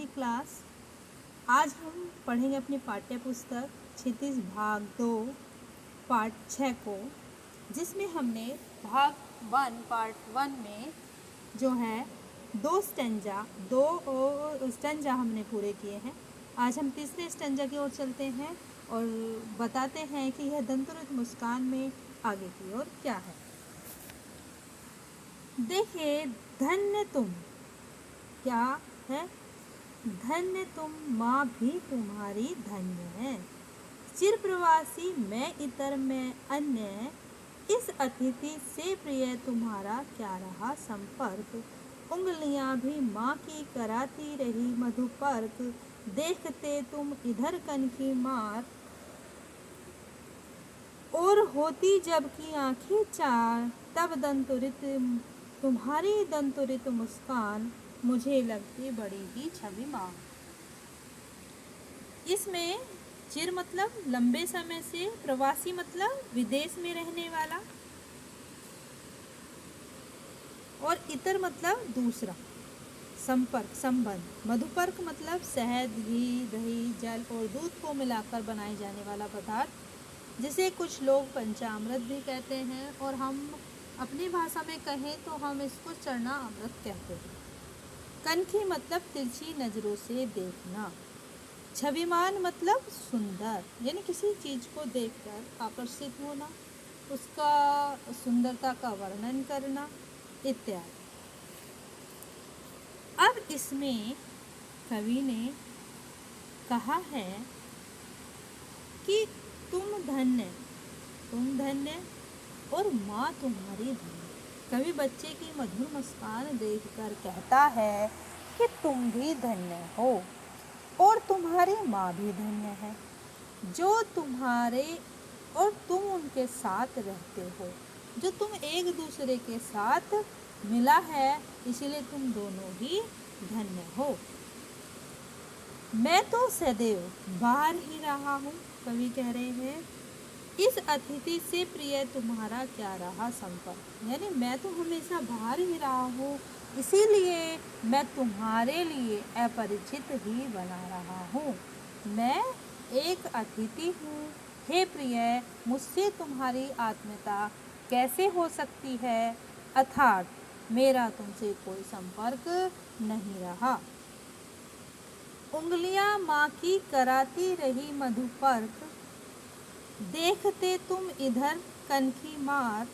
Class. आज हम पढ़ेंगे अपनी पाठ्य पुस्तक क्षितिज भाग 2 पार्ट 6 को, जिसमें हमने भाग 1 पार्ट 1 में जो है दो स्टैंजा हमने पूरे किए हैं। आज हम तीसरे स्टैंजा की ओर चलते हैं और बताते हैं कि यह दंतुरित मुस्कान में आगे की ओर क्या है। देखिए, धन्य तुम क्या है? धन्य तुम, माँ भी तुम्हारी धन्य है। चिर प्रवासी मैं इतर में अन्य, इस अतिथि से प्रिय तुम्हारा क्या रहा संपर्क। उंगलियां भी माँ की कराती रही मधुपर्क, देखते तुम इधर कनखी मार, और होती जबकि आंखें चार, तब दंतुरित तुम्हारी दंतुरित मुस्कान मुझे लगती बड़ी ही छविमार। इसमें चिर मतलब लंबे समय से, प्रवासी मतलब विदेश में रहने वाला, और इतर मतलब दूसरा, संपर्क संबंध। मधुपर्क मतलब शहद, घी, दही, जल और दूध को मिलाकर बनाए जाने वाला पदार्थ, जिसे कुछ लोग पंचामृत भी कहते हैं, और हम अपनी भाषा में कहें तो हम इसको चरना अमृत कहते हैं। कनखी मतलब तिरछी नजरों से देखना। छविमान मतलब सुंदर, यानी किसी चीज को देखकर आकर्षित होना, उसका सुंदरता का वर्णन करना इत्यादि। अब इसमें कवि ने कहा है कि तुम धन्य और माँ तुम्हारी धन्य। कवि बच्चे की मधुर मुस्कान देखकर कहता है कि तुम भी धन्य हो और तुम्हारी माँ भी धन्य है, जो तुम्हारे और तुम उनके साथ रहते हो, जो तुम एक दूसरे के साथ मिला है, इसीलिए तुम दोनों ही धन्य हो। मैं तो सदैव बाहर ही रहा हूँ, कवि कह रहे हैं, इस अतिथि से प्रिय तुम्हारा क्या रहा संपर्क। यानी मैं तो हमेशा बाहर ही रहा हूँ, इसीलिए मैं तुम्हारे लिए अपरिचित ही बना रहा हूँ। मैं एक अतिथि हूँ, हे प्रिय, मुझसे तुम्हारी आत्मीयता कैसे हो सकती है, अर्थात मेरा तुमसे कोई संपर्क नहीं रहा। उंगलियां माँ की कराती रही मधुपर्क, देखते तुम इधर कनखी मार,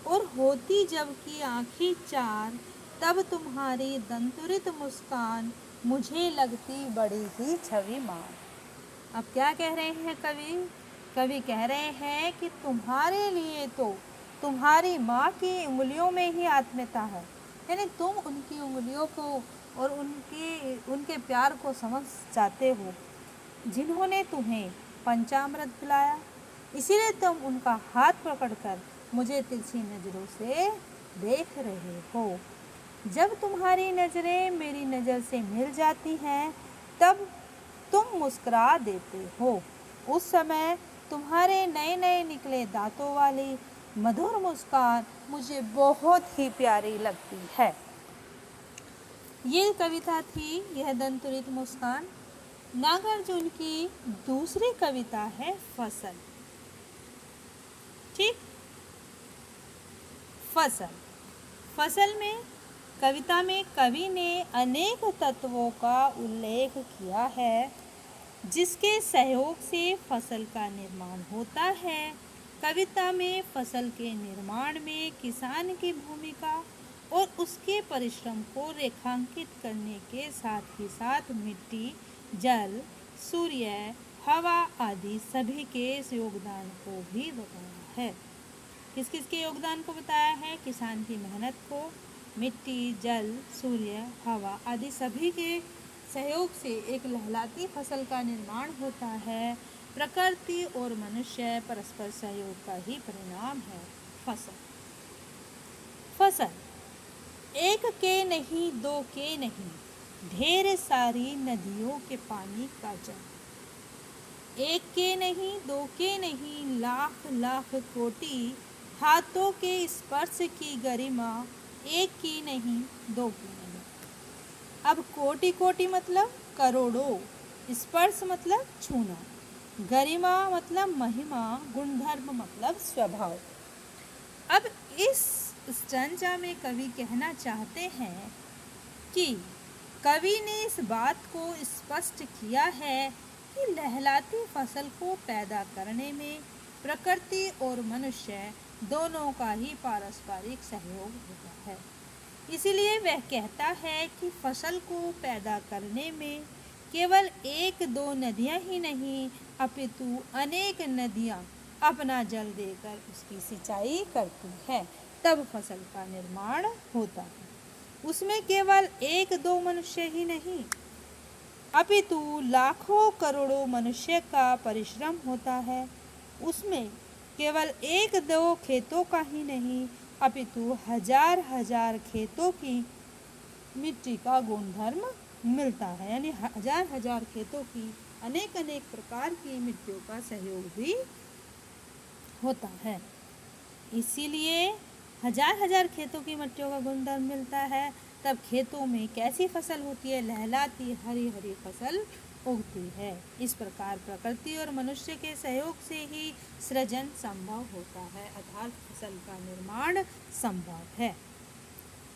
और होती जबकि आँखें चार, तब तुम्हारी दंतुरित मुस्कान मुझे लगती बड़ी ही छविमार। अब क्या कह रहे हैं कवि? कवि कह रहे हैं कि तुम्हारे लिए तो तुम्हारी माँ की उंगलियों में ही आत्मीयता है, यानी तुम उनकी उंगलियों को और उनके प्यार को समझ जाते हो, जिन्होंने तुम्हें पंचामृत पिलाया, इसीलिए तुम उनका हाथ पकड़कर मुझे तिरछी नजरों से देख रहे हो। जब तुम्हारी नजरें मेरी नज़र से मिल जाती हैं, तब तुम मुस्कुरा देते हो। उस समय तुम्हारे नए नए निकले दांतों वाली मधुर मुस्कान मुझे बहुत ही प्यारी लगती है। ये कविता थी, यह दंतुरित मुस्कान। नागार्जुन की दूसरी कविता है फसल। ठीक, फसल में कविता में कवि ने अनेक तत्वों का उल्लेख किया है, जिसके सहयोग से फसल का निर्माण होता है। कविता में फसल के निर्माण में किसान की भूमिका और उसके परिश्रम को रेखांकित करने के साथ ही साथ मिट्टी, जल, सूर्य, हवा आदि सभी के योगदान को भी बताया है। किस किस के योगदान को बताया है? किसान की मेहनत को, मिट्टी, जल, सूर्य, हवा आदि सभी के सहयोग से एक लहलाती फसल का निर्माण होता है। प्रकृति और मनुष्य परस्पर सहयोग का ही परिणाम है फसल एक के नहीं, दो के नहीं, ढेर सारी नदियों के पानी का जल। एक के नहीं, दो के नहीं, लाख लाख कोटि हाथों के स्पर्श की गरिमा, एक की नहीं, दो की नहीं। अब कोटि कोटि मतलब करोड़ों, स्पर्श मतलब छूना, गरिमा मतलब महिमा, गुणधर्म मतलब स्वभाव। अब इस स्टैंजा में कवि कहना चाहते हैं कि कवि ने इस बात को स्पष्ट किया है कि लहलाती फसल को पैदा करने में प्रकृति और मनुष्य दोनों का ही पारस्परिक सहयोग होता है। इसीलिए वह कहता है कि फसल को पैदा करने में केवल एक दो नदियां ही नहीं अपितु अनेक नदियां अपना जल देकर उसकी सिंचाई करती है, तब फसल का निर्माण होता है। उसमें केवल एक दो मनुष्य ही नहीं अपितु लाखों करोड़ों मनुष्य का परिश्रम होता है। उसमें केवल एक दो खेतों का ही नहीं अपितु हजार हजार खेतों की मिट्टी का गुणधर्म मिलता है, यानी हजार हजार खेतों की अनेक अनेक प्रकार की मिट्टियों का सहयोग भी होता है। इसीलिए हजार हजार खेतों की मिट्टियों का गुणधर्म मिलता है, तब खेतों में कैसी फसल होती है? लहलाती हरी हरी फसल उगती है। इस प्रकार प्रकृति और मनुष्य के सहयोग से ही सृजन संभव होता है, अर्थात फसल का निर्माण संभव है।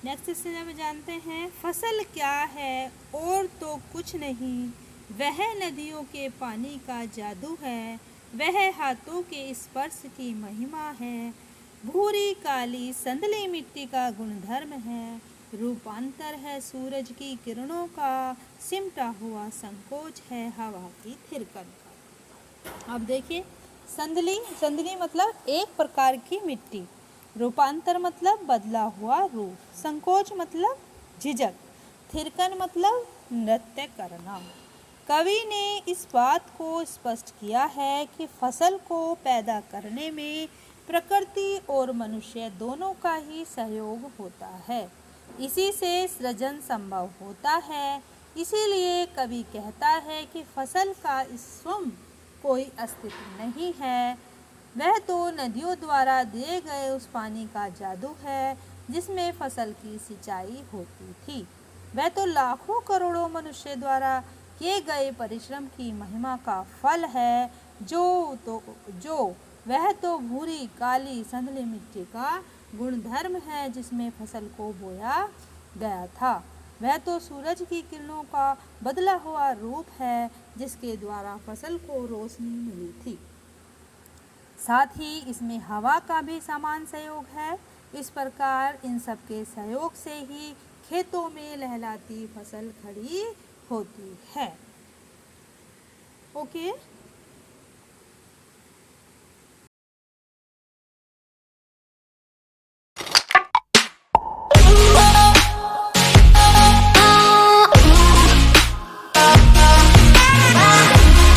नेक्स्ट स्टेज में जानते हैं, फसल क्या है? और तो कुछ नहीं, वह नदियों के पानी का जादू है, वह हाथों के स्पर्श की महिमा है, भूरी काली संदली मिट्टी का गुणधर्म है, रूपांतर है सूरज की किरणों का, सिमटा हुआ संकोच है हवा की थिरकन का। अब देखिए, संदली मतलब एक प्रकार की मिट्टी, रूपांतर मतलब बदला हुआ रूप, संकोच मतलब झिझक, थिरकन मतलब नृत्य करना। कवि ने इस बात को स्पष्ट किया है कि फसल को पैदा करने में प्रकृति और मनुष्य दोनों का ही सहयोग होता है, इसी से सृजन संभव होता है। इसीलिए कवि कहता है कि फसल का स्वयं कोई अस्तित्व नहीं है, वह तो नदियों द्वारा दिए गए उस पानी का जादू है जिसमें फसल की सिंचाई होती थी। वह तो लाखों करोड़ों मनुष्य द्वारा किए गए परिश्रम की महिमा का फल है, जो वह तो भूरी काली संदली मिट्टी का गुणधर्म है जिसमें फसल को बोया गया था। वह तो सूरज की किरणों का बदला हुआ रूप है जिसके द्वारा फसल को रोशनी मिली थी। साथ ही इसमें हवा का भी समान सहयोग है। इस प्रकार इन सब के सहयोग से ही खेतों में लहलाती फसल खड़ी होती है। ओके।